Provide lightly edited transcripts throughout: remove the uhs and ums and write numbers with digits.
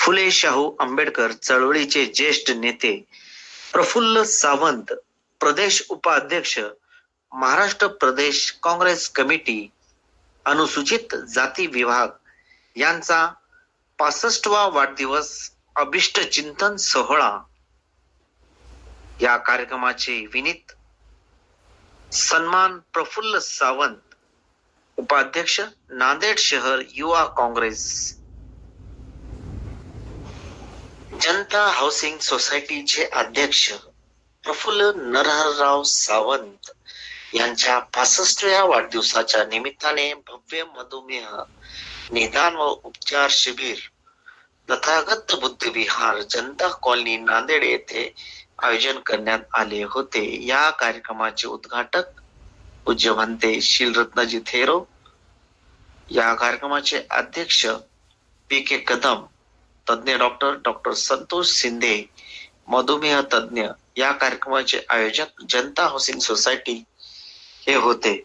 फुले शाहू आंबेडकर चळवळीचे ज्येष्ठ नेते प्रफुल्ल सावंत, प्रदेश उपाध्यक्ष, महाराष्ट्र प्रदेश काँग्रेस कमिटी, अनुसूचित जाती विभाग यांचा 65वा वाढदिवस अभिष्ट चिंतन सोहळा. या कार्यक्रमाचे विनीत सन्मान प्रफुल्ल सावंत, उपाध्यक्ष, नांदेड शहर युवा काँग्रेस. जनता हाऊसिंग सोसायटीचे अध्यक्ष प्रफुल्ल नरहरराव सावंत यांच्या 65व्या वाढदिवसाच्या निमित्ताने भव्य मधुमेह निदान व उपचार शिबिर तथागत बुद्ध विहार जनता कॉलनी नांदेड येथे आयोजन करण्यात आले होते. या कार्यक्रमाचे उद्घाटक पूज्य भंते शीलरत्नजी थेरो, या कार्यक्रमाचे अध्यक्ष पी.के. कदम, तज्ञ डॉक्टर संतोष शिंदे, मधुमेह तज्ञ. या कार्यक्रमाचे आयोजक जनता हाऊसिंग सोसायटी हे होते.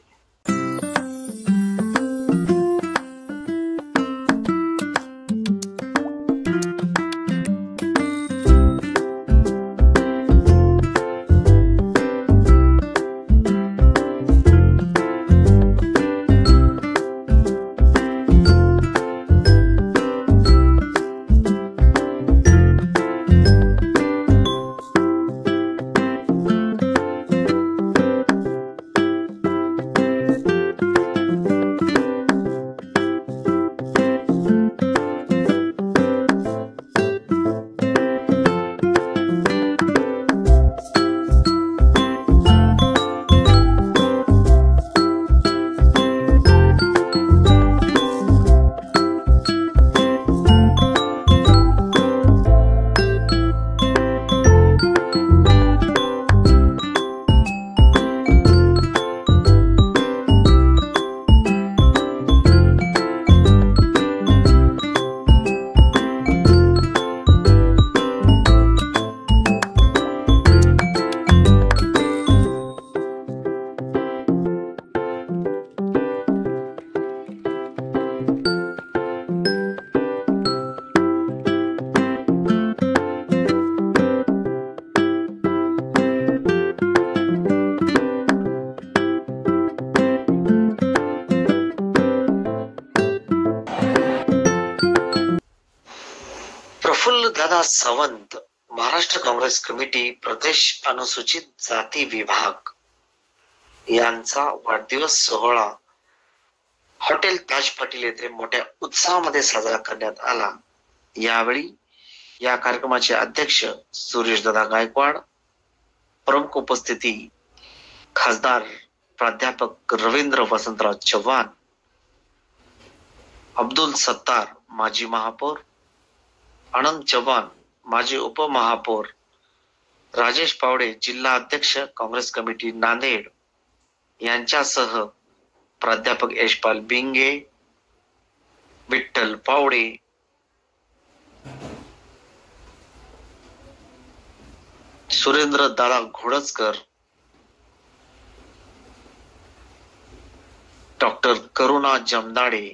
प्रफुल्ल दादा सावंत, महाराष्ट्र काँग्रेस कमिटी, प्रदेश अनुसूचित जाती विभाग यांचा वाढदिवस सोहळा हॉटेल ताज पाटील येथे मोठ्या उत्साहामध्ये साजरा करण्यात आला. यावेळी या कार्यक्रमाचे अध्यक्ष सुरेशदादा गायकवाड, प्रमुख उपस्थिती खासदार प्राध्यापक रवींद्र वसंतराव चव्हाण, अब्दुल सत्तार माजी महापौर, आनंद चव्हाण माजी उपमहापौर, राजेश पावडे जिल्हा अध्यक्ष काँग्रेस कमिटी नांदेड यांच्यासह प्राध्यापक यशपाल बिंगे, विठ्ठल पावडे, सुरेंद्र दादा घोडजकर, डॉक्टर करुणा जमदाडे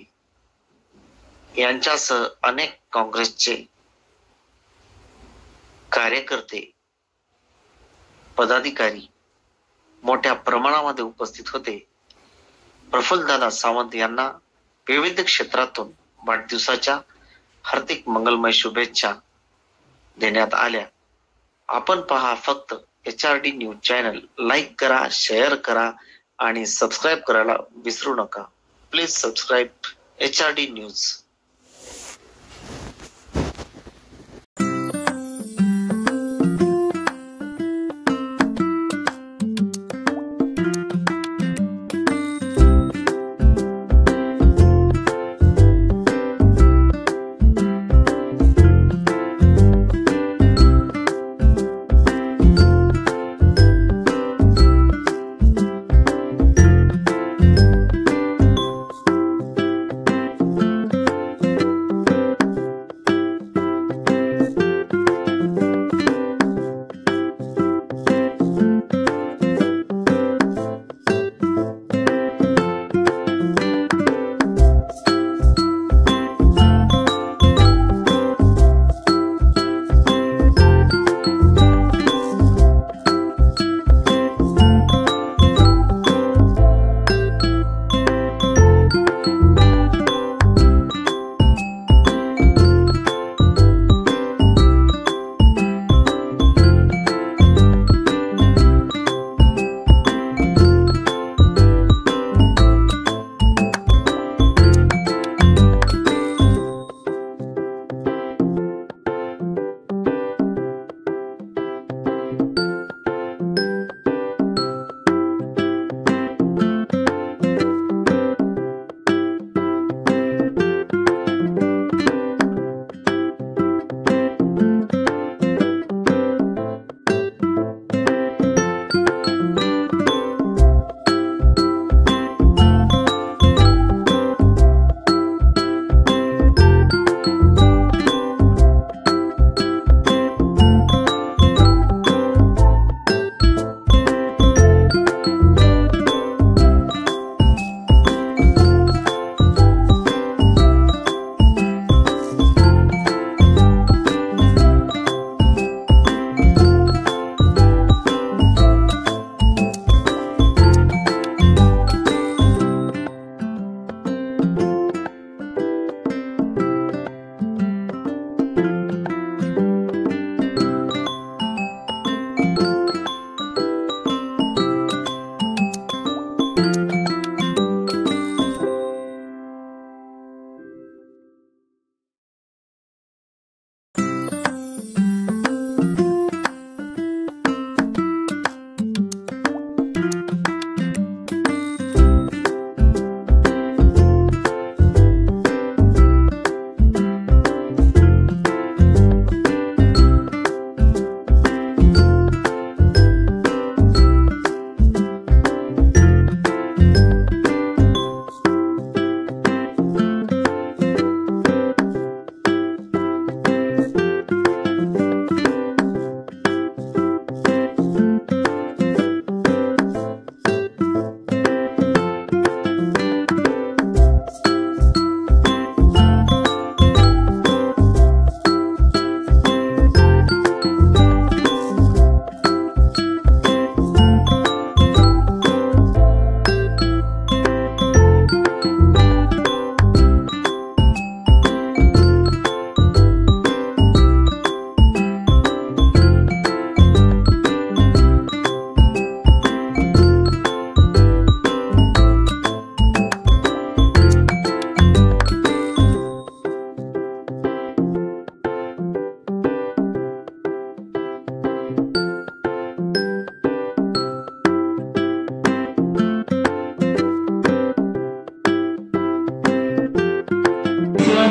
यांच्यासह अनेक काँग्रेसचे कार्यकर्ते, पदाधिकारी मोठ्या प्रमाणामध्ये उपस्थित होते. प्रफुल्लदादा सावंत यांना विविध क्षेत्रातून वाढदिवसाच्या हार्दिक मंगलमय शुभेच्छा देण्यात आल्या. आपण पहा फक्त HRD न्यूज चॅनल. लाईक करा, शेअर करा आणि सबस्क्राईब करायला विसरू नका. Please subscribe HRD news.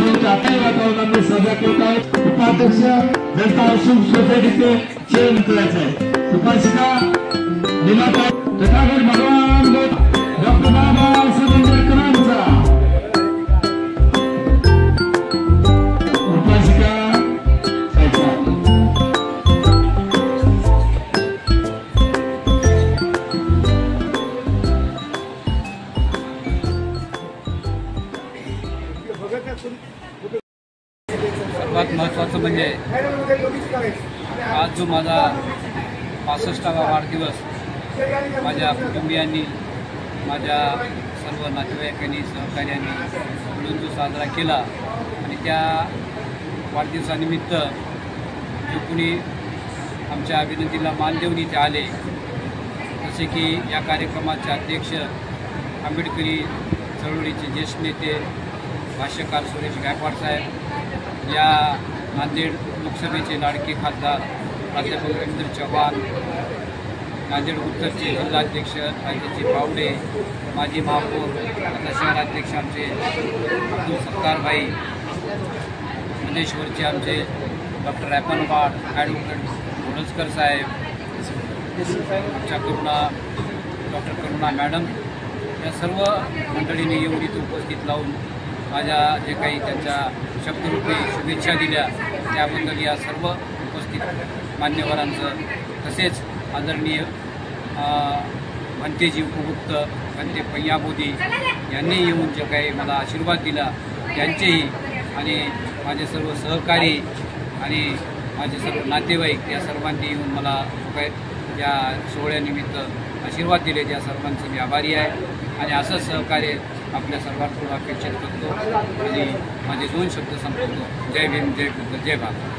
वातावरणामध्ये सभा करत आहोत। उपाध्यक्ष जनता आश्रम सोसायटीचे चेअरमन उपासिका लीलाताई तथागत भगवान डॉक्टर बाबासाहेब आंबेडकरांचा उपासिका सर्वात महत्त्वाचं म्हणजे आज जो माझा 65वा वाढदिवस माझ्या कुटुंबियांनी माझ्या सर्व नातेवाईकांनी सहकार्यांनी मिळून जो साजरा केला आणि त्या वाढदिवसानिमित्त जो कुणी आमच्या विनंतीला मान देऊन इथे आले, जसे की या कार्यक्रमाचे अध्यक्ष आंबेडकरी चळवळीचे ज्येष्ठ नेते भाष्यकार सुरेश गायकवाड साहेब, या नांदेड लोकसभेचे लाडके खासदार प्राध्यापक रवींद्र चव्हाण, नांदेड उत्तरचे जिल्हाध्यक्ष राजेजी पावडे, माजी महापौर आता शहराध्यक्ष आमचे अब्दुल सत्तारभाई, मनेश्वरचे आमचे डॉक्टर रॅपनवाड, ॲडव्होकेट घोडजकर साहेब, आमच्या डॉक्टर करुणा मॅडम, या सर्व मंडळींनी येऊन इथे उपस्थित लावून माझ्या जे काही त्यांच्या शब्दरूपी शुभेच्छा दिल्या त्याबद्दल या सर्व उपस्थित मान्यवरांचं, तसेच आदरणीय भंतेजी उपगुप्त, भंते पय्या मोदी यांनी येऊन जे काही मला आशीर्वाद दिला त्यांचेही, आणि माझे सर्व सहकारी आणि माझे सर्व नातेवाईक या सर्वांनी येऊन मला काय या सोहळ्यानिमित्त आशीर्वाद दिले, त्या सर्वांचे मी आभारी आहे आणि असंच सहकार्य आपल्या सर्वांकडून अपेक्षित करतो आणि माझे 2 शब्द संपवतो। जय भीम, जय बुद्ध, जय भारत।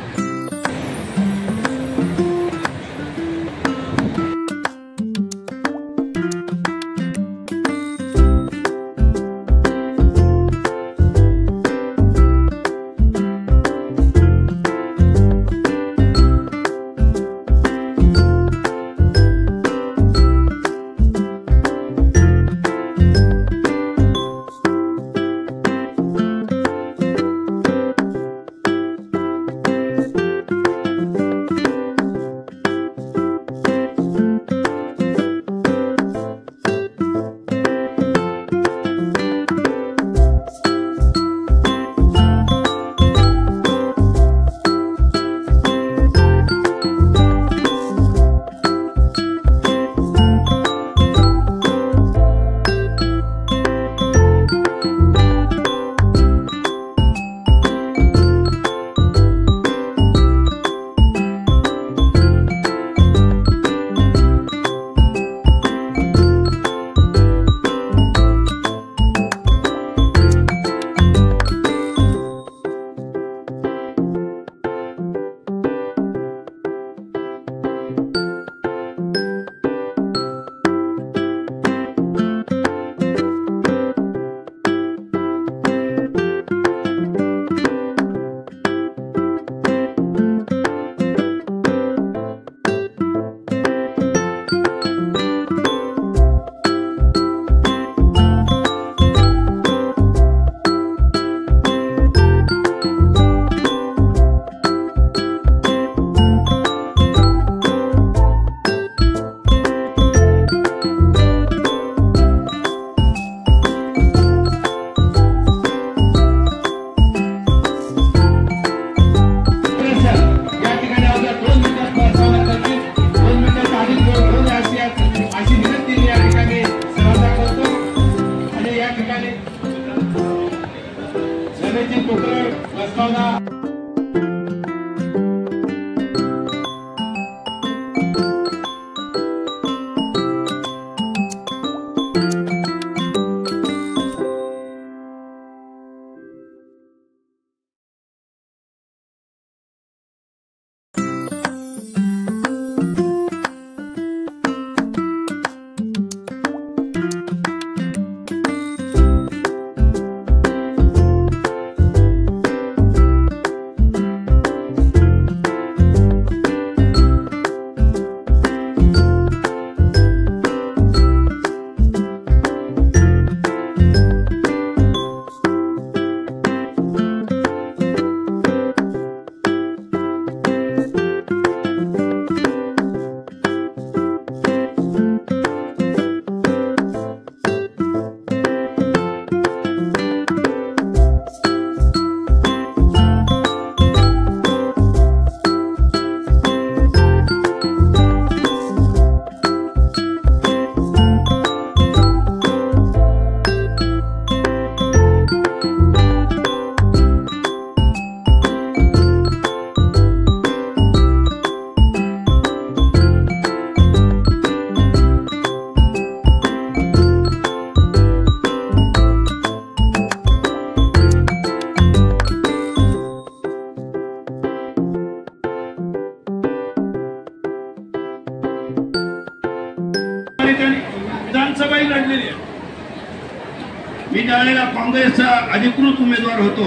त्यावेळेला काँग्रेसचा अधिकृत उमेदवार होतो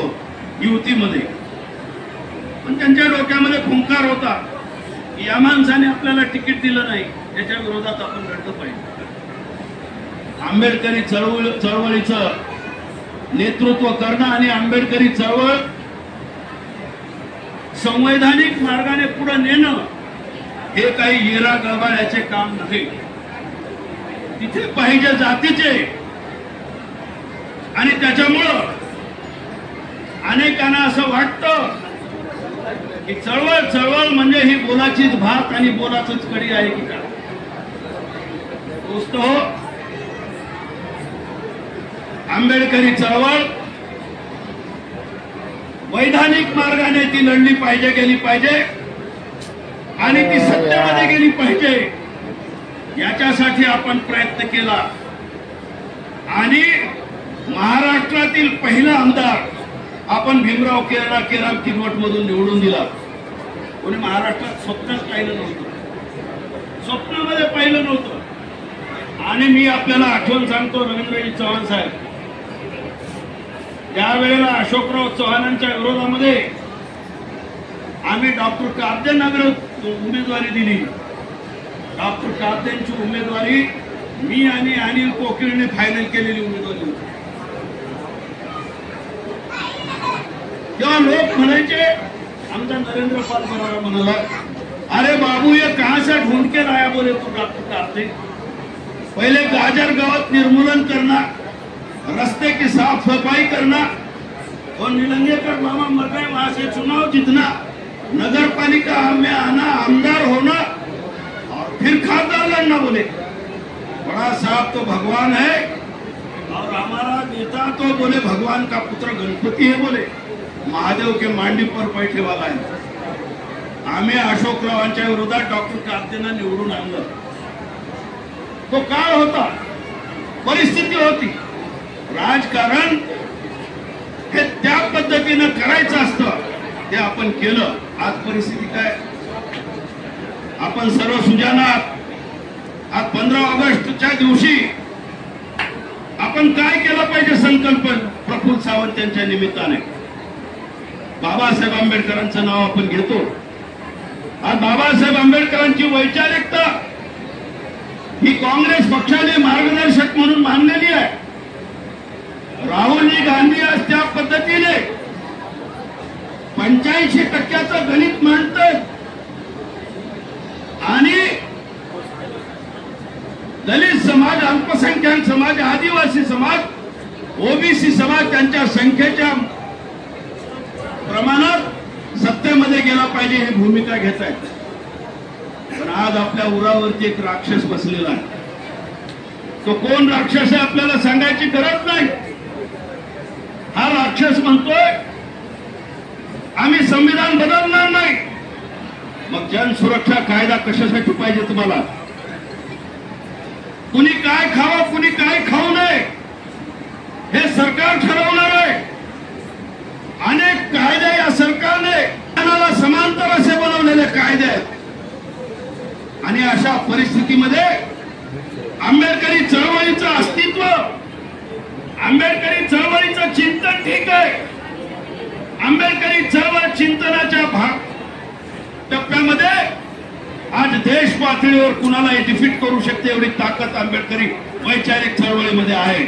युतीमध्ये, पण त्यांच्या डोक्यामध्ये खुंकार होता की या माणसाने आपल्याला तिकीट दिलं नाही, त्याच्या विरोधात आपण लढलं पाहिजे. आंबेडकरी चळवळीचं नेतृत्व करणं आणि आंबेडकरी चळवळ संवैधानिक मार्गाने पुढे नेणं हे काही येरा गबाळ्याचे काम नाही. तिथे पाहिजे जातीचे. आणि त्याच्यामुळं अनेकांना असं वाटतं की चळवळ म्हणजे ही बोलाचीच भात आणि बोलाचीच कडी आहे की काय. दोस्त हो, आंबेडकरी चळवळ वैधानिक मार्गाने ती लढली पाहिजे, गेली पाहिजे आणि ती सत्तेमध्ये गेली पाहिजे. याच्यासाठी आपण प्रयत्न केला आणि महाराष्ट्रातील पहिला आमदार आपण भीमराव केराम किनवट मधून निवडून दिला. कोणी महाराष्ट्रात स्वप्नच पाहिलं नव्हतं, स्वप्नामध्ये पाहिलं नव्हतं. आणि मी आपल्याला आठवण सांगतो, रवींद्रजी चव्हाण साहेब, त्यावेळेला अशोकराव चव्हाणांच्या विरोधामध्ये आम्ही डॉक्टर काब्देंना उमेदवारी दिली. डॉक्टर काब्देंची उमेदवारी मी आणि अनिल कोकिळने फायनल केलेली उमेदवारी होती. तेव्हा लोक म्हणायचे, आमचा नरेंद्र पाल बरारा म्हणाला, अरे बाबू ये कहां से ढूंढ के लाया बोले तो डॉक्टर काब्दे. पहले गाजर गावत निर्मूलन करना, रस्ते की साफ सफाई करना और निलंगेकर मामा मर गए वहां से चुनाव जीतना, नगर पालिका में आना, आमदार होना और फिर खासदार लड़ना. बोले बड़ा साहब तो भगवान है और हमारा नेता तो बोले भगवान का पुत्र गणपति है, बोले महादेव के मांडी पर बैठे वाला है. आम्ही अशोकरावांच्या विरोधात डॉक्टर काब्देंना निवडून आणलं. तो काळ होता, परिस्थिती होती. राजकारण हे त्या पद्धतीनं करायचं असतं, ते आपण केलं. आज परिस्थिती काय, आपण सर्व सुजानात. आज 15 ऑगस्टच्या दिवशी आपण काय केलं पाहिजे संकल्प प्रफुल्ल सावंत यांच्या निमित्ताने. बाबासाहेब आंबेडकरांचं नाव आपण घेतो. आज बाबासाहेब आंबेडकरांची वैचारिकता ही काँग्रेस पक्षाने मार्गदर्शक म्हणून मानलेली आहे. राहुलजी गांधी आज त्या पद्धतीने 85% गणित मांडतात आणि दलित समाज, अल्पसंख्याक समाज, आदिवासी समाज, ओबीसी समाज त्यांच्या संख्येच्या प्रमाणात सत्तेमध्ये गेला पाहिजे ही भूमिका घेत आहेत. पण आज आपल्या उरावरती एक राक्षस बसलेला आहे. तो कोण राक्षस आहे आपल्याला सांगायची गरज नाही. हा राक्षस म्हणतोय आम्ही संविधान बदलणार नाही. मग जनसुरक्षा कायदा कशासाठी पाहिजे तुम्हाला? कुणी काय खावं, कुणी काय खाऊ नये हे सरकार ठरवणार आहे. अनेक कायदे या सरकारने त्यांना समांतर असे बनवलेले कायदे आहेत. आणि अशा परिस्थितीमध्ये आंबेडकरी चळवळीचं अस्तित्व, आंबेडकरी चळवळीचं चिंतन ठीक आहे. आंबेडकरी चळवळ चिंतनाच्या टप्प्यामध्ये आज देश पातळीवर कुणालाही डिफीट करू शकते एवढी ताकद आंबेडकरी वैचारिक चळवळीमध्ये आहे.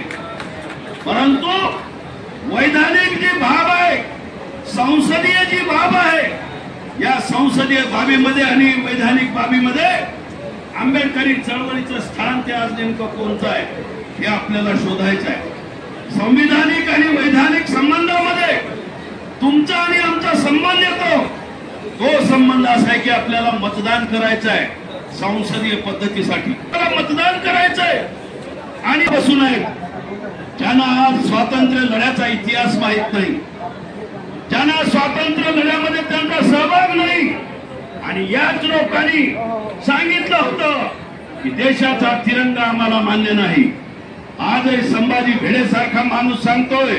परंतु वैधानिक जी बाब आहे, संसदीय जी बाब आहे, या संसदीय बाबीमध्ये आणि वैधानिक बाबीमध्ये आंबेडकरी चळवळीचं स्थान ते आज नेमकं कोणतं आहे हे आपल्याला शोधायचं आहे. संविधानिक आणि वैधानिक संबंधामध्ये तुमचा आणि आमचा संबंध येतो. तो संबंध असा आहे की आपल्याला मतदान करायचं आहे संसदीय पद्धतीसाठी. मतदान करायचं आहे आणि बसून आहे ज्यांना आज स्वातंत्र्य लढ्याचा इतिहास माहित नाही, ज्यांना स्वातंत्र्य लढ्यामध्ये त्यांचा सहभाग नाही. आणि याच लोकांनी सांगितलं होतं की देशाचा तिरंगा आम्हाला मान्य नाही. आजही संभाजी भिडेसारखा माणूस सांगतोय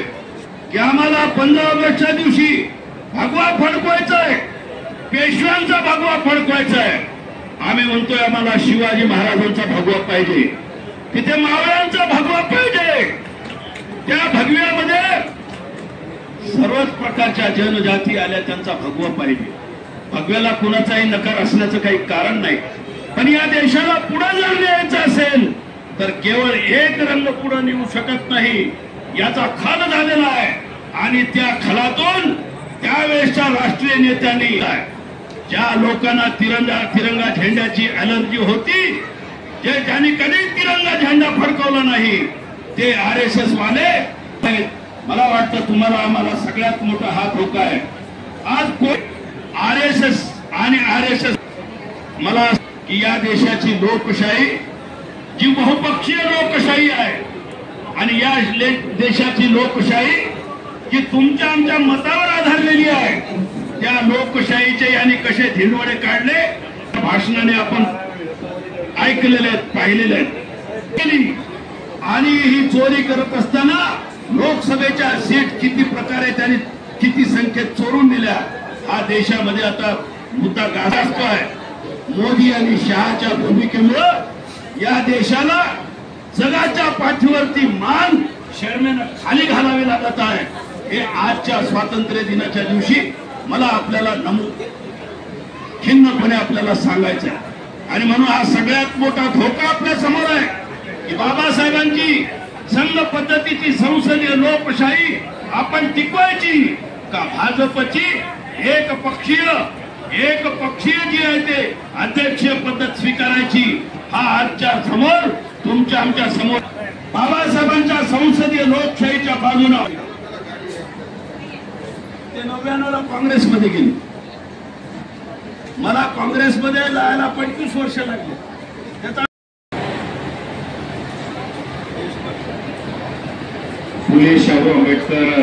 की आम्हाला 15 ऑगस्टच्या दिवशी भगवा फडकवायचा आहे, पेशव्यांचा भगवा फडकवायचा आहे. आम्ही म्हणतोय आम्हाला शिवाजी महाराजांचा भगवा पाहिजे, तिथे मावळ्यांचा भगवा पाहिजे. त्या भगव्यामध्ये सर्वच प्रकारच्या जनजाती आल्या, त्यांचा भगवा पाहिजे. भगव्याला कुणाचाही नकार असण्याचं काही कारण नाही. पण या देशाला पुढे जर न्यायचं असेल तर केवळ एक रंग पुढे नेऊ शकत नाही, याचा खल झालेला आहे. आणि त्या खलातून त्यावेळेसच्या राष्ट्रीय नेत्यांनी ज्या लोकांना तिरंगा झेंड्याची अलर्जी होती, ज्यांनी कधी तिरंगा झेंडा फडकवला नाही, ते RSS वाले आहेत. मला वाटतं तुम्हाला आम्हाला सगळ्यात मोठा हा धोका आहे. आज RSS आणि RSS मला की या देशाची लोकशाही जी बहुपक्षीय लोकशाही आहे आणि या देशाची लोकशाही जी तुमच्या आमच्या मतावर आधारलेली आहे, त्या लोकशाहीचे यांनी कसे धिंडवडे काढले भाषणाने आपण ऐकलेले आहेत, पाहिलेले आहेत. आणि ही चोरी करत असताना लोकसभेच्या सीट किती प्रकारे त्यांनी किती संख्येत चोरून दिल्या, हा देशामध्ये आता मुद्दा गाजतो आहे. मोदी आणि शहाच्या भूमिकेमुळे या देशाला जगाच्या पाठीवरती मान शर्मेनं खाली घालावे लागत आहे. हे आजच्या स्वातंत्र्य दिनाच्या दिवशी मला आपल्याला खिन्नपणे आपल्याला सांगायचं आहे. आणि म्हणून हा सगळ्यात मोठा धोका आपल्या समोर आहे की बाबासाहेबांची संघ पद्धतीची संसदीय लोकशाही आपण टिकवायची का भाजपची एक पक्षीय जी आहे ते अध्यक्षीय पद्धत स्वीकारायची. हा आजच्या समोर तुमच्या आमच्या समोर बाबासाहेबांच्या संसदीय लोकशाहीच्या बाजूने ते 99 ला काँग्रेसमध्ये गेले. मला काँग्रेसमध्ये जायला 25 वर्ष लागली. त्याचा फुले शाहू आंबेडकर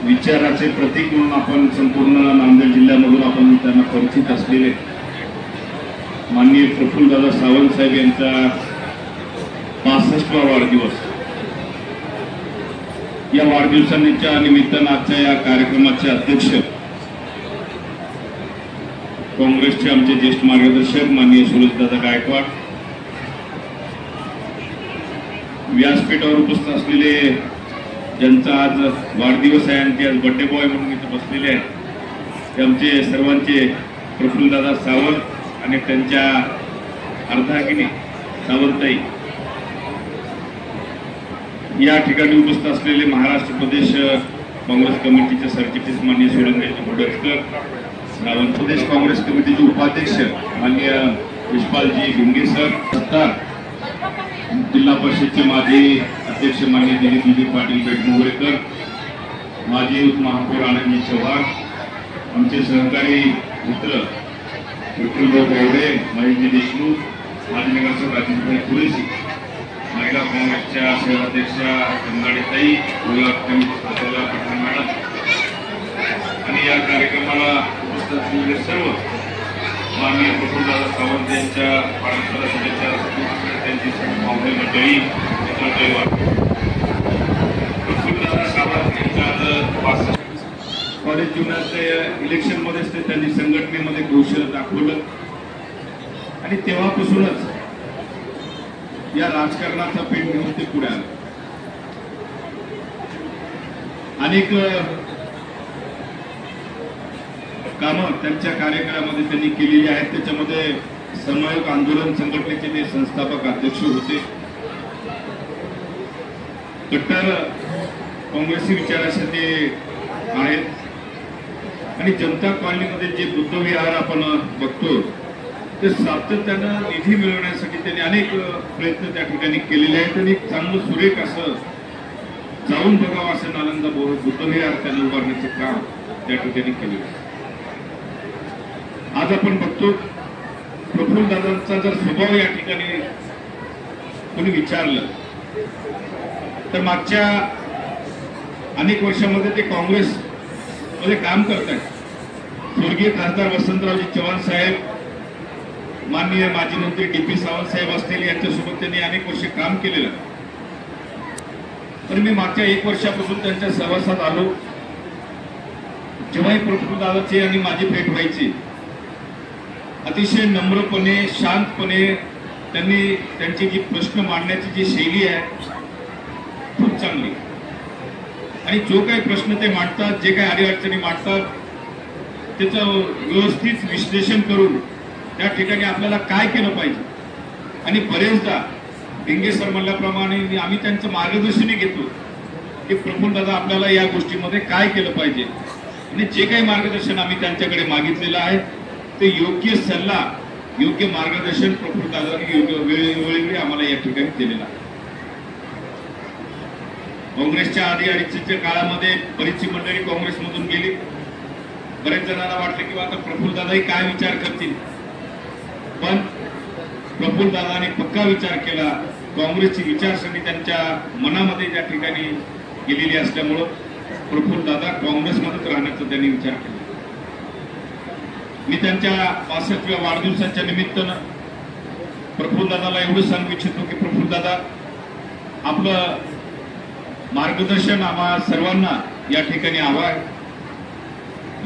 विचाराचे प्रतीक म्हणून आपण संपूर्ण नांदेड जिल्ह्यामधून आपण त्यांना परिचित असलेले माननीय प्रफुल्लदादा सावंत साहेब यांचा 65वा वाढदिवस. या वाढदिवसाच्या निमित्तानं आजच्या या कार्यक्रमाचे अध्यक्ष काँग्रेसचे आमचे ज्येष्ठ मार्गदर्शक माननीय सुरेशदादा गायकवाड, व्यासपीठावर उपस्थित असलेले ज्यांचा आज वाढदिवस आहे आणि ते आज बर्थडे बॉय म्हणून इथे बसलेले आहेत, ते आमचे सर्वांचे प्रफुल्लदादा सावंत आणि त्यांच्या अर्धांगिनी सावंतताई, या ठिकाणी उपस्थित असलेले महाराष्ट्र प्रदेश काँग्रेस कमिटीचे सरचिटणीस माननीय सुरेंद्रजी भोडजकर, सावंत प्रदेश काँग्रेस कमिटीचे उपाध्यक्ष माननीय यशपालजी भिंगे सर, जिल्हा परिषदचे माजी अध्यक्ष माननीय दिलीप पाटील बेटमोगरेकर, माजी महापौर आनंदजी चव्हाण, आमचे सहकारी मित्र विठ्ठलभाऊ गवडे, महेशजी देशमुख, माजी नगरसेवक राजेशभाई कुरेशी, महिला काँग्रेसच्या शहराध्यक्षा गंगाडीताई, विभाग कमिटी पठाण मॅडम आणि या कार्यक्रमाला उपस्थित असलेले सर्व माननीय प्रफुल्लदादा सावंत यांच्या वाढदिवसाच्या त्यांची पाहुणे मंडळी, प्रफुल्लदादा सावंत यांच्या आज कॉलेज जीवनाच्या इलेक्शनमध्येच ते त्यांनी संघटनेमध्ये कौशल्य दाखवलं आणि तेव्हापासूनच या राजकारणाचा पेट घेऊन ते पुढे आले. अनेक कामं त्यांच्या कार्यकाळामध्ये त्यांनी केलेली आहेत. त्याच्यामध्ये समन्वयक आंदोलन संघटनेचे ते संस्थापक अध्यक्ष होते. कट्टर काँग्रेसी विचाराचे ते आहेत आणि जनता कॉलनीमध्ये जे बुद्धविहार आपण बघतो ते सातत्यानं निधी मिळवण्यासाठी त्यांनी अनेक प्रयत्न त्या ठिकाणी केलेले आहेत. त्यांनी चांगलं सुरेख असं जाऊन बघावं असं नालंदा बुद्धविहार त्यांनी उभारण्याचं काम त्या ठिकाणी केलेलं आहे. आज आपण बघतो प्रफुल्लदादांचा जर स्वभाव या ठिकाणी कोणी विचारलं तर मागच्या अनेक वर्षामध्ये ते काँग्रेस मध्ये काम करत आहेत. स्वर्गीय खासदार वसंतरावजी चव्हाण साहेब, माननीय माजी मंत्री DP सावंत साहेब असतील, यांच्यासोबत त्यांनी अनेक वर्ष काम केलेलं. तर मी मागच्या 1 वर्षापासून त्यांच्या सहवासात आलो. जेव्हाही प्रफुल्लदादाची आणि माझी भेट व्हायची, अतिशय नम्रपणे शांतपणे त्यांनी त्यांची जी प्रश्न मांडण्याची जी शैली आहे खूप चांगली आणि जो काही प्रश्न ते मांडतात, जे काही अडीअडचणी मांडतात, त्याचं व्यवस्थित विश्लेषण करून त्या ठिकाणी आपल्याला काय केलं पाहिजे. आणि बरेचदा भिंगे सर म्हणल्याप्रमाणे आम्ही त्यांचं मार्गदर्शनही घेतो की प्रफुल्लदादा आपल्याला या गोष्टीमध्ये काय केलं पाहिजे. आणि जे काही मार्गदर्शन आम्ही त्यांच्याकडे मागितलेलं आहे ते योग्य सल्ला, योग्य मार्गदर्शन प्रफुल्लदादांनी योग्य वेळोवेळी आम्हाला या ठिकाणी दिलेलं आहे. काँग्रेसच्या अडीअडचणीच्या काळामध्ये बरीचशी मंडळी काँग्रेसमधून गेली. बरेच जणांना वाटलं की आता प्रफुल्लदादाही काय विचार करतील, पण प्रफुल्लदादाने पक्का विचार केला. काँग्रेसची विचारसरणी त्यांच्या मनामध्ये ज्या ठिकाणी गेलेली असल्यामुळं प्रफुल्लदादा काँग्रेसमध्येच राहण्याचा त्यांनी विचार केला. मी त्यांच्या 65व्या वाढदिवसाच्या निमित्तानं प्रफुल्लदादाला एवढं सांगू इच्छितो की प्रफुल्लदादा, आपलं मार्गदर्शन आम्हा सर्वांना या ठिकाणी हवं आहे.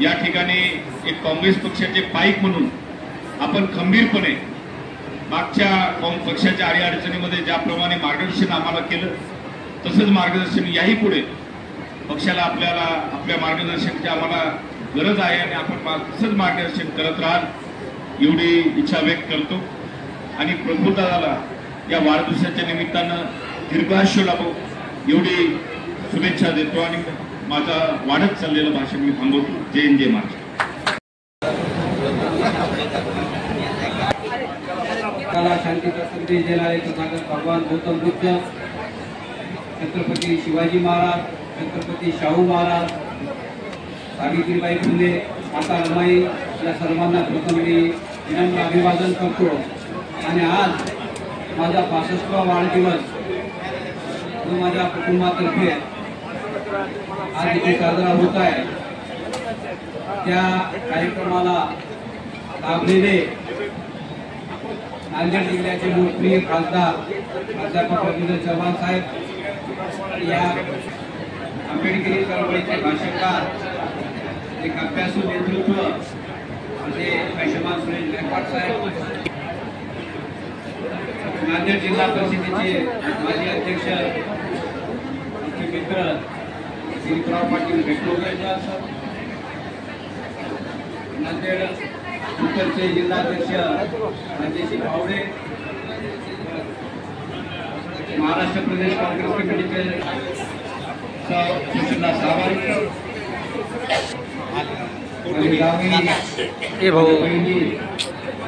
या ठिकाणी एक काँग्रेस पक्षाचे पाईक म्हणून आपण खंबीरपणे मागच्या पक्षाच्या अडीअडचणीमध्ये ज्याप्रमाणे मार्गदर्शन आम्हाला केलं तसंच मार्गदर्शन याही पुढे पक्षाला आपल्या मार्गदर्शनाची आम्हाला गरज आहे आणि आपण तसंच मार्गदर्शन करत राहाल एवढी इच्छा व्यक्त करतो. आणि प्रफुल्लदादाला या वाढदिवसाच्या निमित्तानं दीर्घायुष्य लाभो एवढी शुभेच्छा देतो आणि माझा वाढत चाललेलं भाषण मी थांबवतो. जय हिंद, जय महाराष्ट्र. कला शांतीचा संदेश देणारे तथागत भगवान गौतम बुद्ध, छत्रपती शिवाजी महाराज, छत्रपती शाहू महाराज, सावित्रीबाई फुले, माता रमाई या सर्वांना प्रथम मी विनम्र अभिवादन करतो. आणि आज माझा 65वा वाढदिवस जो माझ्या कुटुंबातर्फे आज इथे साजरा होत आहे, त्या कार्यक्रमाला लाभलेले नांदेड जिल्ह्याचे लोकप्रिय खासदार प्राध्यापक रवींद्र चव्हाण साहेब, या आंबेडकरी चळवळीचे भाषणकार, एक अभ्यासू नेतृत्व म्हणजे पैशमान सुरेश गायकवाड साहेब, नांदेड जिल्हा परिषदेचे माजी अध्यक्ष आमचे मित्र दिलीपराव पाटील भेटलोगे, नांदेड उत्तरचे जिल्हाध्यक्ष राजेशी पावडे, महाराष्ट्र प्रदेश काँग्रेस कमिटीचे सुशीला सावंत,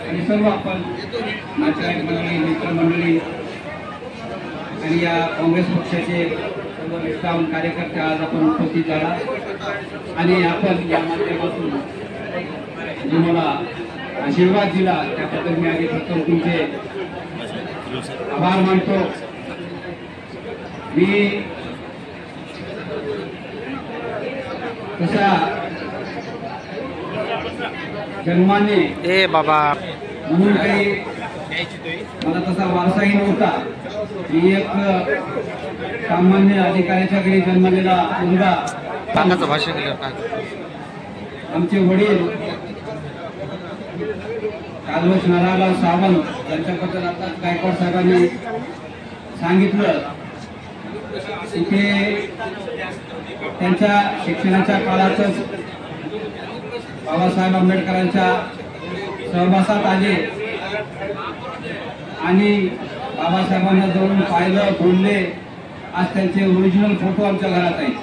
आणि सर्व आपण नातेवाईक मंडळी, मित्रमंडळी आणि या काँग्रेस पक्षाचे सर्व निष्ठावंत कार्यकर्ते आज आपण उपस्थित झाला. आणि आपण या माध्यमातून जो मला आशीर्वाद दिला त्याबद्दल मी आधी प्रथम तुमचे आभार मानतो. मी तसा जन्माने म्हणून काही मला तसा वारसाही नव्हता. मी एक सामान्य अधिकाऱ्याच्या घरी जन्मलेला मुलगा. भाषण केलं आमचे वडील कालवश नारायणराव सावंत यांच्याबद्दल आताच गायकवाड साहेबांनी सांगितलं. तिथे त्यांच्या शिक्षणाच्या काळातच बाबासाहेब आंबेडकरांच्या सहवासात आले आणि बाबासाहेबांना जाऊन पाहिलं, बोलले. आज त्यांचे ओरिजिनल फोटो आमच्या घरात आहेत.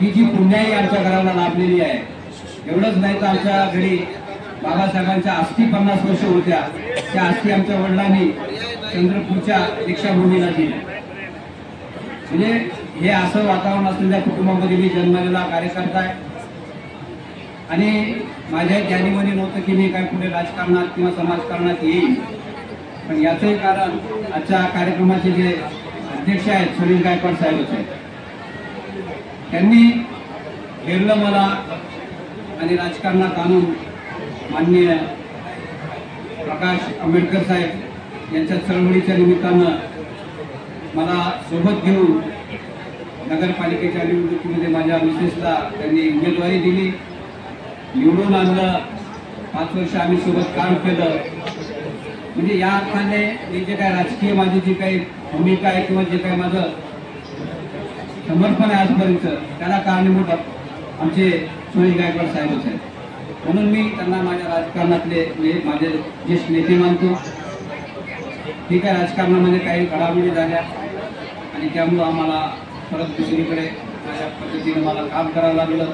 ही जी पुण्याई आमच्या घराला लाभलेली आहे. एवढंच नाही तर आमच्या घरी बाबासाहेबांच्या अस्थी 50 वर्ष होत्या. त्या अस्थी आमच्या वडिलांनी चंद्रपूरच्या दीक्षाभूमीला दिल्या. म्हणजे हे असं वातावरण असलेल्या कुटुंबामध्ये मी जन्मलेला कार्यकर्ता आहे. आणि माझ्या जाणीवनी नव्हतं की मी काय पुढे राजकारणात किंवा समाजकारणात येईल. पण याचंही कारण आजच्या कार्यक्रमाचे जे अध्यक्ष आहेत सुरेश गायकवाड साहेबच आहेत. त्यांनी घेरलं मला आणि राजकारणात आणून माननीय प्रकाश आंबेडकर साहेब यांच्या चळवळीच्या निमित्तानं मला सोबत घेऊन नगरपालिकेच्या निवडणुकीमध्ये माझ्या मिसेसला त्यांनी उमेदवारी दिली, निवडून आणलं. 5 वर्ष आम्ही सोबत काम केलं. म्हणजे या अर्थाने मी जे काही राजकीय माझी जी काही भूमिका आहे किंवा जे काही माझं समर्पण आहे आजपर्यंत, त्याला कारणीभूत आमचे सुनील गायकवाड साहेबच आहेत. म्हणून मी त्यांना माझ्या राजकारणातले माझे ज्येष्ठ नेते मानतो. ठीक आहे, राजकारणामध्ये काही घडामोडी झाल्या आणि त्यामुळं आम्हाला परत दुसरीकडे माझ्या पद्धतीनं मला काम करावं लागलं.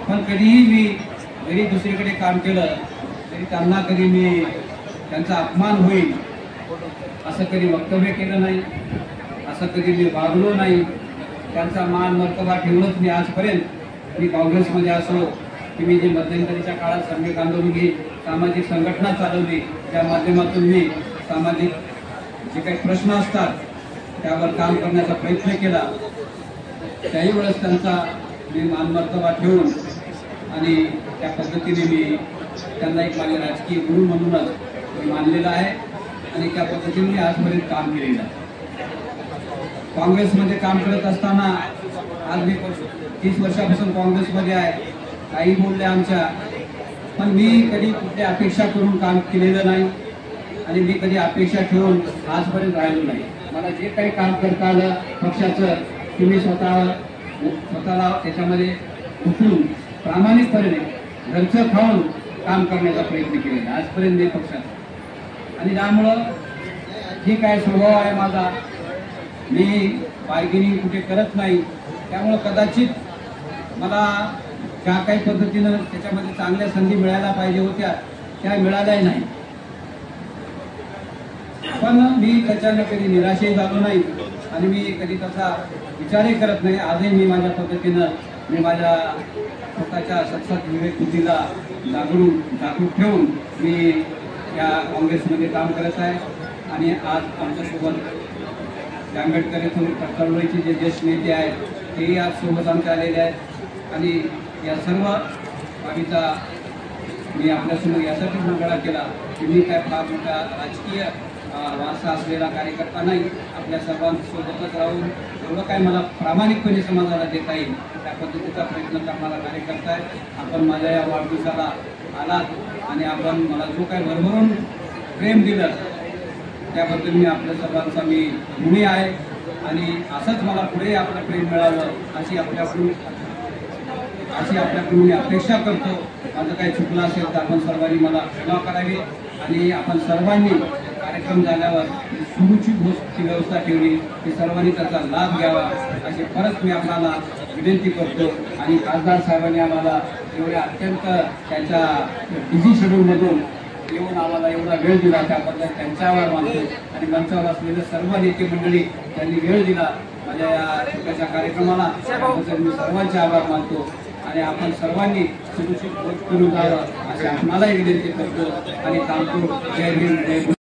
पण कधीही मी जरी दुसरीकडे काम केलं तरी त्यांना कधी मी त्यांचा अपमान होईल असं कधी वक्तव्य केलं नाही, असं कधी मी वागलो नाही. त्यांचा मान मर्तबा ठेवूनच मी आजपर्यंत, मी काँग्रेसमध्ये असो की मी जे मध्यंतरीच्या काळात श्रमिक आंदोलन ही सामाजिक संघटना चालवली, त्या माध्यमातून मी सामाजिक जे काही प्रश्न असतात त्यावर काम करण्याचा प्रयत्न केला. त्याही वेळेस त्यांचा मी मानमर्तबा ठेवून आणि त्या पद्धतीने मी त्यांना एक माझे राजकीय गुरु म्हणूनच मी मानलेला आहे आणि त्या पद्धतीने मी आजपर्यंत काम केलेलं आहे. काँग्रेसमध्ये काम करत असताना आज मी 30 वर्षापासून काँग्रेसमध्ये आहे. काही बोलले आमच्या, पण मी कधी कुठल्या अपेक्षा करून काम केलेलं नाही आणि मी कधी अपेक्षा ठेवून आजपर्यंत राहिलो नाही. मला जे काही काम करता आलं पक्षाचं की मी स्वतःला त्याच्यामध्ये उतरून प्रामाणिकपणे घरचं खाऊन काम करण्याचा प्रयत्न केलेला आजपर्यंत मी पक्षात. आणि त्यामुळं ठीक आहे, स्वभाव आहे माझा, मी बार्गेनिंग कुठे करत नाही. त्यामुळं कदाचित मला ज्या काही पद्धतीनं त्याच्यामध्ये चांगल्या संधी मिळायला पाहिजे होत्या त्या मिळाल्याही नाही. पण मी त्याच्यानं कधी निराशही झालो नाही आणि मी कधी त्याचा विचारही करत नाही. आजही मी माझ्या पद्धतीनं मी माझ्या स्वतःच्या सतत विवेक बुद्धीला जागरूक ठेवून मी या काँग्रेसमध्ये काम करत आहे. आणि आज आमच्यासोबत आंबेडकर येथून चळवळीचे जे ज्येष्ठ नेते आहेत तेही आज सोबत आमच्या आलेले आहेत. आणि या सर्व बाबीचा मी आपल्यासमोर यासाठी मंगळा केला की मी काय फार मोठा राजकीय वारसा असलेला कार्यकर्ता नाही. आपल्या सर्वांसोबतच राहून एवढं काय मला प्रामाणिकपणे समाजाला देता येईल त्या पद्धतीचा प्रयत्न करणारा कार्यकर्ता आहे. आपण माझ्या या वाढदिवसाला आलात आणि आपण मला जो काय भरभरून प्रेम दिलं त्याबद्दल मी आपल्या सर्वांचा मी ऋणी आहे. आणि असंच मला पुढे आपलं प्रेम मिळावं अशी आपल्याकडून मी अपेक्षा करतो. माझं काही चुकलं असेल तर आपण सर्वांनी मला क्षमा करावी आणि आपण सर्वांनी कार्यक्रम झाल्यावर सुरुचित गोष्टीची व्यवस्था ठेवली की सर्वांनी त्याचा लाभ घ्यावा अशी परत मी आपल्याला विनंती करतो. आणि खासदार साहेबांनी आम्हाला एवढ्या अत्यंत त्यांच्या बिझी शेड्यूलमधून येऊन आम्हाला एवढा वेळ दिला त्याबद्दल त्यांच्यावर मानतो. आणि मंचावर असलेले सर्व नेते मंडळी त्यांनी वेळ दिला माझ्या या छोट्याशा कार्यक्रमाला, त्याबद्दल मी सर्वांचे आभार मानतो. आणि आपण सर्वांनी सुरक्षित करून जावं अशी आपणालाही विनंती करतो आणि थांबतो. जय हिंद, जय